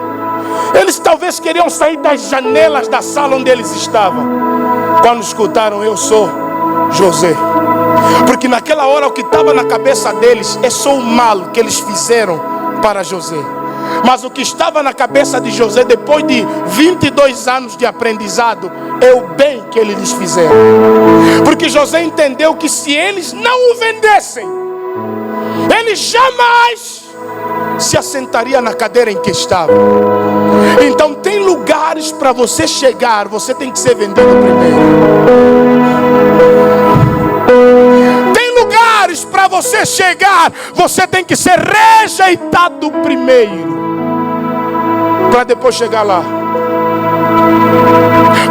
Eles talvez queriam sair das janelas da sala onde eles estavam, quando escutaram: eu sou José. Porque naquela hora o que estava na cabeça deles é só o mal que eles fizeram para José. Mas o que estava na cabeça de José, depois de 22 anos de aprendizado, é o bem que eles lhes fizeram. Porque José entendeu que se eles não o vendessem, ele jamais se assentaria na cadeira em que estava. Então tem lugares para você chegar, você tem que ser vendido primeiro. Tem lugares para você chegar, você tem que ser rejeitado primeiro, para depois chegar lá.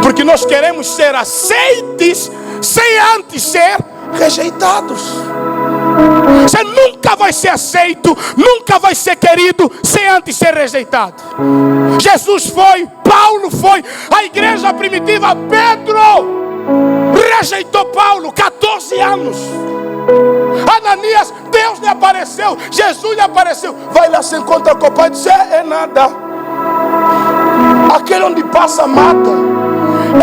Porque nós queremos ser aceites sem antes ser rejeitados. Você nunca vai ser aceito, nunca vai ser querido sem antes ser rejeitado. Jesus foi, Paulo foi, a igreja primitiva, Pedro rejeitou Paulo, 14 anos. Ananias, Deus lhe apareceu, Jesus lhe apareceu. Vai lá, se encontra com o pai e diz: é nada. onde passa mata.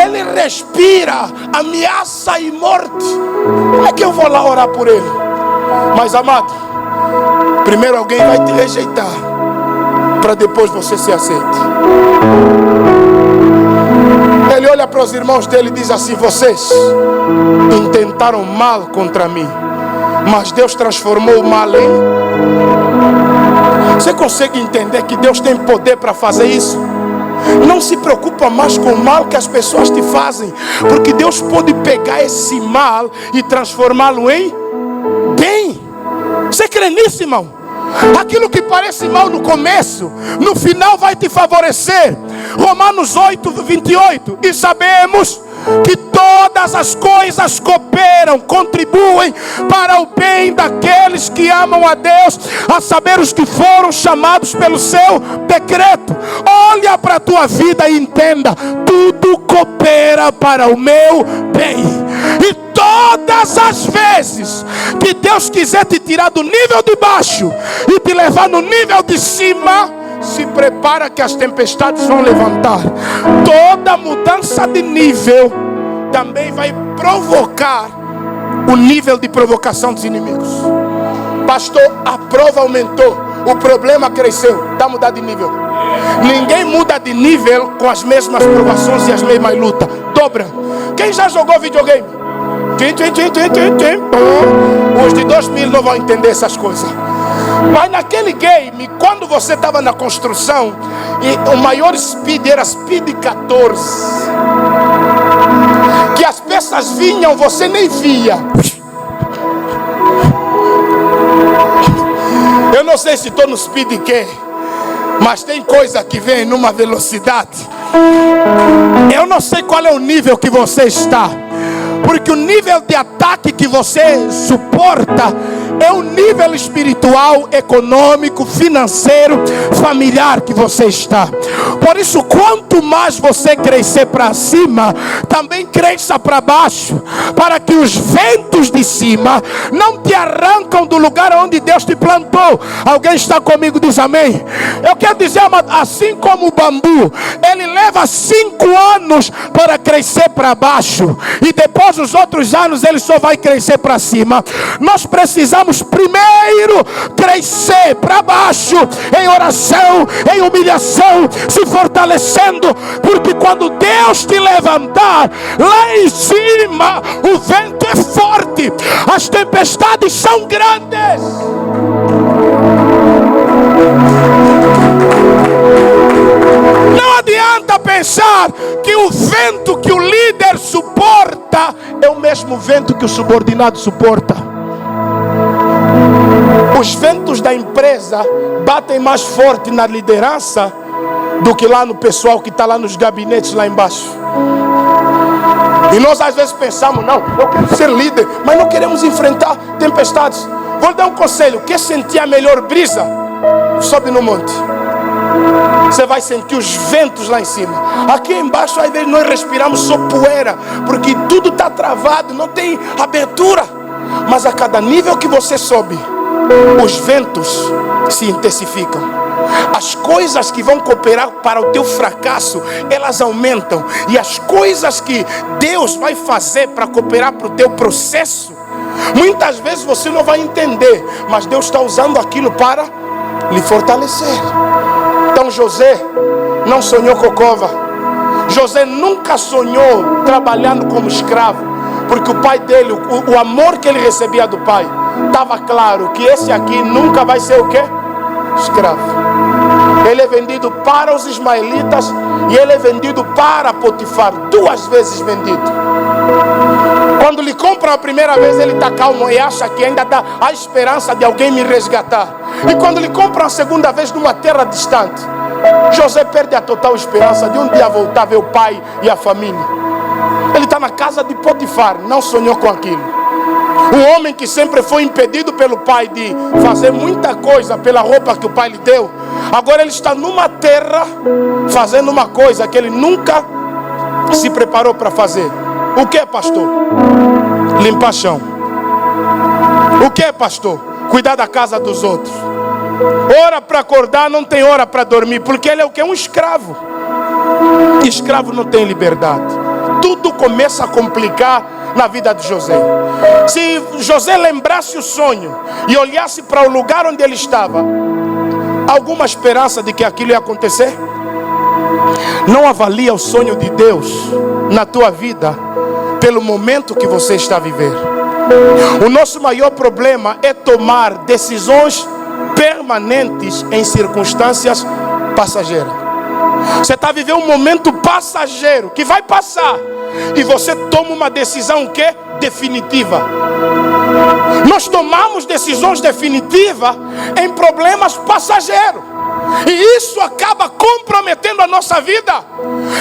Ele respira ameaça e morte. Como é que eu vou lá orar por ele? Mas amado, primeiro alguém vai te rejeitar, para depois você se aceite. Ele olha para os irmãos dele e diz assim: vocês intentaram mal contra mim, mas Deus transformou o mal em... Você consegue entender que Deus tem poder para fazer isso? Não se preocupa mais com o mal que as pessoas te fazem, porque Deus pode pegar esse mal e transformá-lo em bem. Você crê nisso, irmão? Aquilo que parece mal no começo, no final vai te favorecer. Romanos 8, 28. E sabemos que todas as coisas cooperam, contribuem para o bem daqueles que amam a Deus, a saber, os que foram chamados pelo seu decreto. Olha para a tua vida e entenda: tudo coopera para o meu bem. E todas as vezes que Deus quiser te tirar do nível de baixo e te levar no nível de cima, se prepara que as tempestades vão levantar. Toda mudança de nível também vai provocar o nível de provocação dos inimigos. Pastor, a prova aumentou, o problema cresceu. Está mudando de nível. Ninguém muda de nível com as mesmas provações e as mesmas lutas. Dobra. Quem já jogou videogame? Os de 2000 não vão entender essas coisas. Mas naquele game, quando você estava na construção, e o maior speed era speed 14, que as peças vinham, você nem via. Eu não sei se estou no speed que, mas tem coisa que vem numa velocidade. Eu não sei qual é o nível que você está, porque o nível de ataque que você suporta é o nível espiritual, econômico, financeiro, familiar que você está. Por isso, quanto mais você crescer para cima, também cresça para baixo, para que os ventos de cima não te arrancam do lugar onde Deus te plantou. Alguém está comigo? Diz amém. Eu quero dizer, assim como o bambu, ele leva 5 anos para crescer para baixo, e depois os outros anos ele só vai crescer para cima. Nós precisamos primeiro crescer para baixo, em oração, em humilhação, se fortalecendo, porque quando Deus te levantar, lá em cima o vento é forte, as tempestades são grandes. Não adianta pensar que o vento que o líder suporta é o mesmo vento que o subordinado suporta. Os ventos da empresa batem mais forte na liderança do que lá no pessoal que está lá nos gabinetes lá embaixo. E nós às vezes pensamos: não, eu quero ser líder, mas não queremos enfrentar tempestades. Vou lhe dar um conselho: quer sentir a melhor brisa? Sobe no monte. Você vai sentir os ventos lá em cima. Aqui embaixo às vezes nós respiramos só poeira, porque tudo está travado, não tem abertura. Mas a cada nível que você sobe, os ventos se intensificam. As coisas que vão cooperar para o teu fracasso, elas aumentam. E as coisas que Deus vai fazer para cooperar para o teu processo, muitas vezes você não vai entender, mas Deus está usando aquilo para lhe fortalecer. Então José não sonhou com cova. José nunca sonhou trabalhando como escravo, porque o pai dele, o amor que ele recebia do pai, estava claro que esse aqui nunca vai ser o quê? Escravo. Ele é vendido para os ismaelitas e ele é vendido para Potifar, 2 vezes vendido. Quando lhe compram a primeira vez, ele está calmo e acha que ainda dá a esperança de alguém me resgatar. E quando lhe compram a segunda vez numa terra distante, José perde a total esperança de um dia voltar a ver o pai e a família. Ele está na casa de Potifar, não sonhou com aquilo. Um homem que sempre foi impedido pelo pai de fazer muita coisa pela roupa que o pai lhe deu, agora ele está numa terra fazendo uma coisa que ele nunca se preparou para fazer. O que é, pastor? Limpar chão. O que é, pastor? Cuidar da casa dos outros. Hora para acordar, não tem hora para dormir, porque ele é o que? Um escravo. Escravo não tem liberdade. Tudo começa a complicar na vida de José. Se José lembrasse o sonho e olhasse para o lugar onde ele estava, alguma esperança de que aquilo ia acontecer? Não avalia o sonho de Deus na tua vida pelo momento que você está a viver. O nosso maior problema é tomar decisões permanentes em circunstâncias passageiras. Você está vivendo um momento passageiro que vai passar, e você toma uma decisão que é definitiva. Nós tomamos decisões definitivas em problemas passageiros, e isso acaba comprometendo a nossa vida.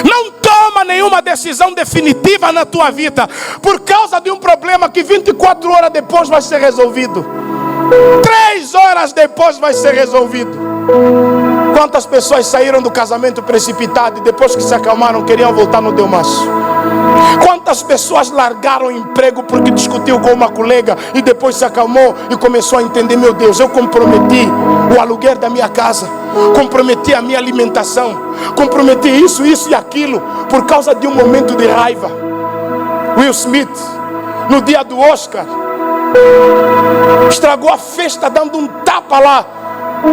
Não toma nenhuma decisão definitiva na tua vida por causa de um problema que 24 horas depois vai ser resolvido, 3 horas depois vai ser resolvido. Quantas pessoas saíram do casamento precipitado e depois que se acalmaram queriam voltar no Delmaço? Quantas pessoas largaram o emprego porque discutiu com uma colega e depois se acalmou e começou a entender: meu Deus, eu comprometi o aluguel da minha casa, comprometi a minha alimentação, comprometi isso e aquilo por causa de um momento de raiva. Will Smith, no dia do Oscar, estragou a festa dando um tapa lá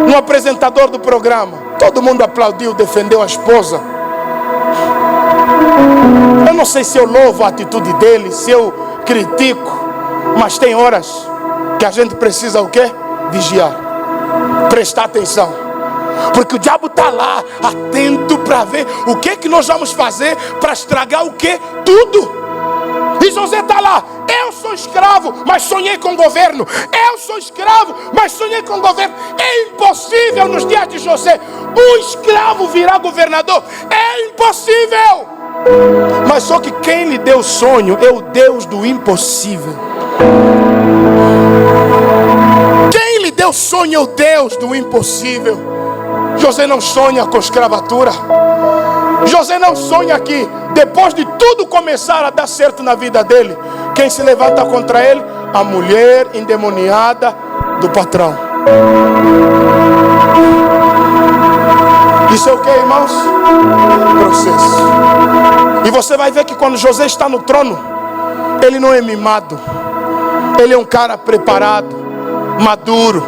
no apresentador do programa. Todo mundo aplaudiu, defendeu a esposa. Eu não sei se eu louvo a atitude dele, se eu critico, mas tem horas que a gente precisa o quê? Vigiar, prestar atenção, porque o diabo está lá atento para ver o que nós vamos fazer para estragar o quê? Tudo. E José está lá: eu sou escravo, mas sonhei com o governo. Eu sou escravo, mas sonhei com o governo. É impossível nos dias de José um escravo virar governador. É impossível. Mas só que quem lhe deu o sonho é o Deus do impossível. Quem lhe deu o sonho é o Deus do impossível. José não sonha com escravatura. José não sonha que depois de tudo começar a dar certo na vida dele, quem se levanta contra ele? A mulher endemoniada do patrão. Isso é o que, irmãos? Processo. E você vai ver que quando José está no trono, ele não é mimado. Ele é um cara preparado, maduro,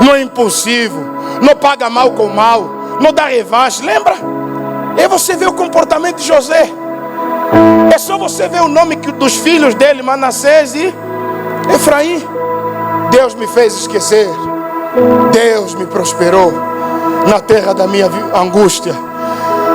não é impulsivo, não paga mal com mal, não dá revanche. Lembra? E você vê o comportamento de José. É só você ver o nome dos filhos dele, Manassés e Efraim. Deus me fez esquecer. Deus me prosperou na terra da minha angústia.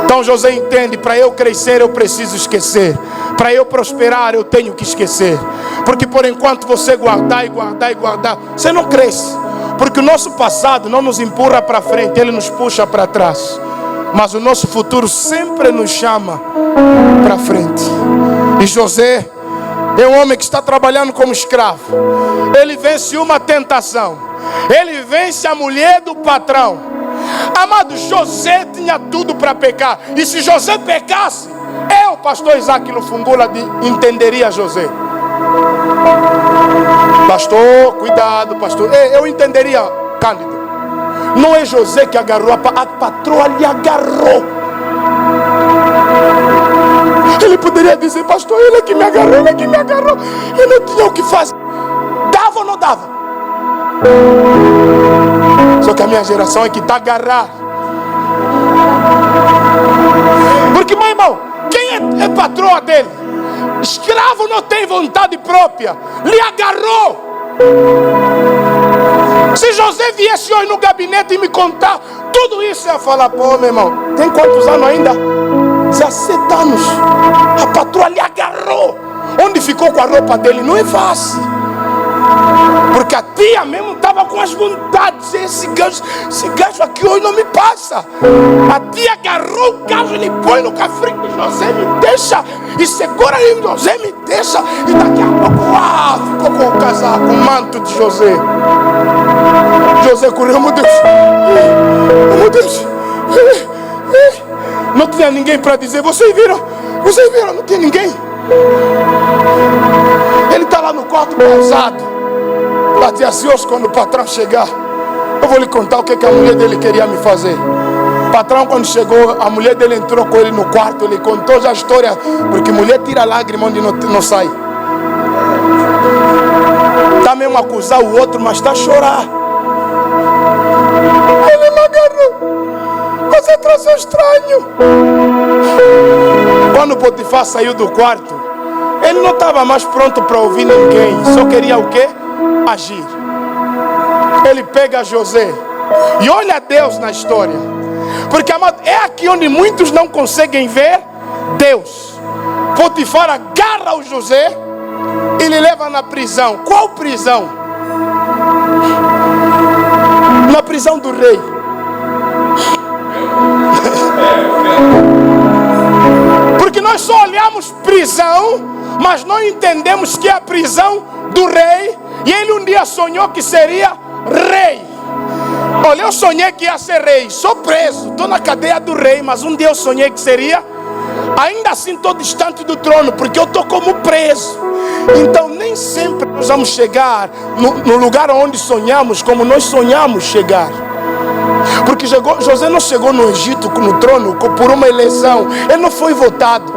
Então José entende: para eu crescer eu preciso esquecer. Para eu prosperar eu tenho que esquecer. Porque por enquanto você guardar e guardar e guardar, você não cresce. Porque o nosso passado não nos empurra para frente, ele nos puxa para trás. Mas o nosso futuro sempre nos chama para frente. E José é um homem que está trabalhando como escravo. Ele vence uma tentação. Ele vence a mulher do patrão. Amado, José tinha tudo para pecar. E se José pecasse, eu, pastor Isaac Lufungula, entenderia José. Pastor, cuidado, pastor. Eu entenderia Cândido. Não é José que agarrou, a patroa lhe agarrou. Ele poderia dizer: pastor, ele é que me agarrou, ele é que me agarrou. Eu não tinha o que fazer. Dava ou não dava? Só que a minha geração é que está agarrado. Porque, meu irmão, quem é patroa dele? Escravo não tem vontade própria. Lhe agarrou. Se José viesse hoje no gabinete e me contar tudo isso, eu ia falar: pô, meu irmão, tem quantos anos ainda? 17 anos. A patroa lhe agarrou. Onde ficou com a roupa dele? Não é fácil. Porque a tia mesmo estava com as vontades. Esse gajo aqui hoje não me passa. A tia agarrou o gajo e ele põe no cafrinho. José, me deixa. E segura aí, José, me deixa. E daqui a pouco, ficou com o casaco, o manto de José. José correu: meu Deus, meu Deus. Não tinha ninguém para dizer: vocês viram, não tinha ninguém. Ele está lá no quarto pausado. Ela dizia assim: hoje quando o patrão chegar, eu vou lhe contar o que a mulher dele queria me fazer. patrão, quando chegou, a mulher dele entrou com ele no quarto, ele contou já a história, porque mulher tira lágrima onde não sai. Está mesmo a acusar o outro, mas está a chorar. Ele me agarrou. Você trouxe um estranho. Quando Potifar saiu do quarto, ele não estava mais pronto para ouvir ninguém. Só queria o quê? Agir. Ele pega José. E olha Deus na história. Porque, amado, é aqui onde muitos não conseguem ver Deus. Potifar agarra o José e ele leva na prisão. Qual prisão? Na prisão do rei. Porque nós só olhamos prisão, mas não entendemos que é a prisão do rei. E ele um dia sonhou que seria rei. Olha, eu sonhei que ia ser rei. Sou preso, estou na cadeia do rei. Mas um dia eu sonhei que seria. Ainda assim estou distante do trono, porque eu estou como preso. Então nem sempre nós vamos chegar no lugar onde sonhamos, como nós sonhamos chegar. Porque José não chegou no Egito, no trono, por uma eleição. Ele não foi votado.